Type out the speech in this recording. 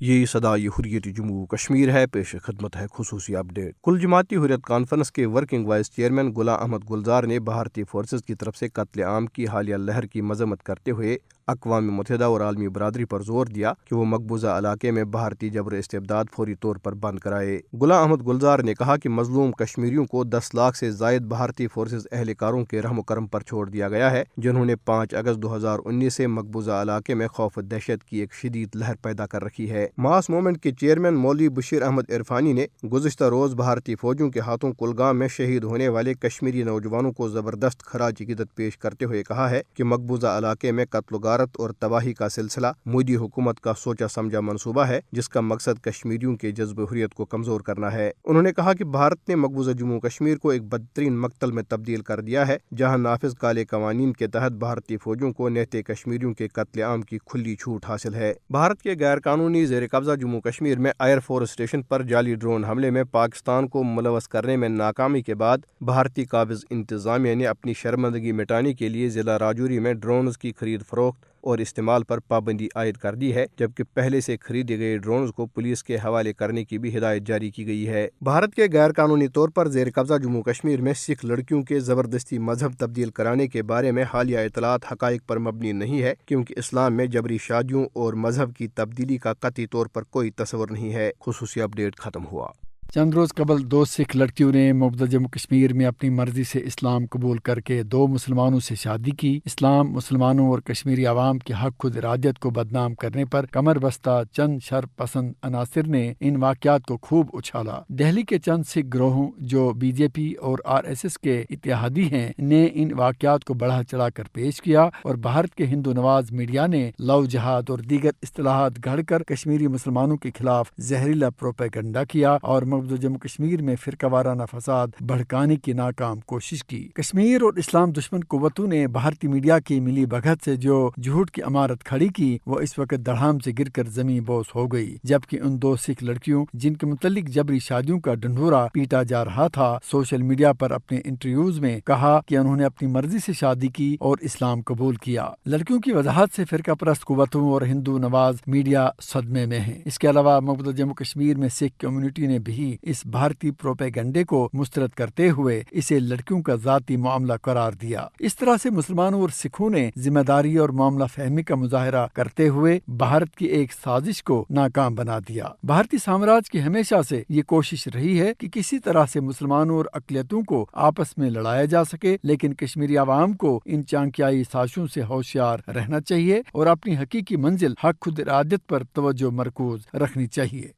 یہ صدائے حریت جموں کشمیر ہے، پیش خدمت ہے خصوصی اپ ڈیٹ۔ کل جماعتی حریت کانفرنس کے working vice chairman Ghulam Ahmad گلزار نے بھارتی فورسز کی طرف سے قتل عام کی حالیہ لہر کی مذمت کرتے ہوئے اقوام متحدہ اور عالمی برادری پر زور دیا کہ وہ مقبوضہ علاقے میں بھارتی جبر استبداد فوری طور پر بند کرائے۔ غلام احمد گلزار نے کہا کہ مظلوم کشمیریوں کو 10 لاکھ سے زائد بھارتی فورسز اہلکاروں کے رحم و کرم پر چھوڑ دیا گیا ہے، جنہوں نے 5 اگست 2019 سے مقبوضہ علاقے میں خوف و دہشت کی ایک شدید لہر پیدا کر رکھی ہے۔ ماس موومنٹ کے چیئرمین مولوی بشیر احمد عرفانی نے گزشتہ روز بھارتی فوجوں کے ہاتھوں کلگام میں شہید ہونے والے کشمیری نوجوانوں کو زبردست خراج عقیدت پیش کرتے ہوئے کہا ہے کہ مقبوضہ علاقے میں قتل و غارت اور تباہی کا سلسلہ مودی حکومت کا سوچا سمجھا منصوبہ ہے، جس کا مقصد کشمیریوں کے جذب حریت کو کمزور کرنا ہے۔ انہوں نے کہا کہ بھارت نے مقبوضہ جموں کشمیر کو ایک بدترین مقتل میں تبدیل کر دیا ہے، جہاں نافذ کالے قوانین کے تحت بھارتی فوجوں کو نہتے کشمیریوں کے قتل عام کی کھلی چھوٹ حاصل ہے۔ بھارت کے غیر قانونی زیر قبضہ جموں کشمیر میں ایئر فورس اسٹیشن پر جعلی ڈرون حملے میں پاکستان کو ملوث کرنے میں ناکامی کے بعد بھارتی قابض انتظامیہ نے اپنی شرمندگی مٹانے کے لیے ضلع راجوری میں ڈرونز کی خرید فروخت اور استعمال پر پابندی عائد کر دی ہے، جبکہ پہلے سے خریدے گئے ڈرونز کو پولیس کے حوالے کرنے کی بھی ہدایت جاری کی گئی ہے۔ بھارت کے غیر قانونی طور پر زیر قبضہ جموں کشمیر میں سکھ لڑکیوں کے زبردستی مذہب تبدیل کرانے کے بارے میں حالیہ اطلاعات حقائق پر مبنی نہیں ہے، کیونکہ اسلام میں جبری شادیوں اور مذہب کی تبدیلی کا قطعی طور پر کوئی تصور نہیں ہے۔ خصوصی اپ ڈیٹ ختم ہوا۔ چند روز قبل 2 سکھ لڑکیوں نے مقبوضہ جموں کشمیر میں اپنی مرضی سے اسلام قبول کر کے 2 مسلمانوں سے شادی کی۔ اسلام، مسلمانوں اور کشمیری عوام کی حق خود ارادیت کو بدنام کرنے پر کمر بستہ چند شر پسند عناصر نے ان واقعات کو خوب اچھالا۔ دہلی کے چند سکھ گروہوں جو بی جے پی اور RSS کے اتحادی ہیں نے ان واقعات کو بڑھا چڑھا کر پیش کیا، اور بھارت کے ہندو نواز میڈیا نے لو جہاد اور دیگر اصطلاحات گھڑ کر کشمیری مسلمانوں کے خلاف زہریلا پروپیگنڈا کیا اور مقبوضہ جموں کشمیر میں فرقہ وارانہ فساد بھڑکانے کی ناکام کوشش کی۔ کشمیر اور اسلام دشمن قوتوں نے بھارتی میڈیا کی ملی بھگت سے جو جھوٹ کی عمارت کھڑی کی، وہ اس وقت دڑھام سے گر کر زمین بوس ہو گئی، جبکہ ان 2 سکھ لڑکیوں جن کے متعلق جبری شادیوں کا ڈنڈورا پیٹا جا رہا تھا، سوشل میڈیا پر اپنے انٹرویوز میں کہا کہ انہوں نے اپنی مرضی سے شادی کی اور اسلام قبول کیا۔ لڑکیوں کی وضاحت سے فرقہ پرست قوتوں اور ہندو نواز میڈیا صدمے میں ہیں۔ اس کے علاوہ مقبوضہ جموں کشمیر میں سکھ کمیونٹی نے بھی اس بھارتی پروپیگنڈے کو مسترد کرتے ہوئے اسے لڑکیوں کا ذاتی معاملہ قرار دیا۔ اس طرح سے مسلمانوں اور سکھوں نے ذمہ داری اور معاملہ فہمی کا مظاہرہ کرتے ہوئے بھارت کی ایک سازش کو ناکام بنا دیا۔ بھارتی سامراج کی ہمیشہ سے یہ کوشش رہی ہے کہ کسی طرح سے مسلمانوں اور اقلیتوں کو آپس میں لڑایا جا سکے، لیکن کشمیری عوام کو ان چانکیائی سازشوں سے ہوشیار رہنا چاہیے اور اپنی حقیقی منزل حق خود ارادت پر توجہ مرکوز رکھنی چاہیے۔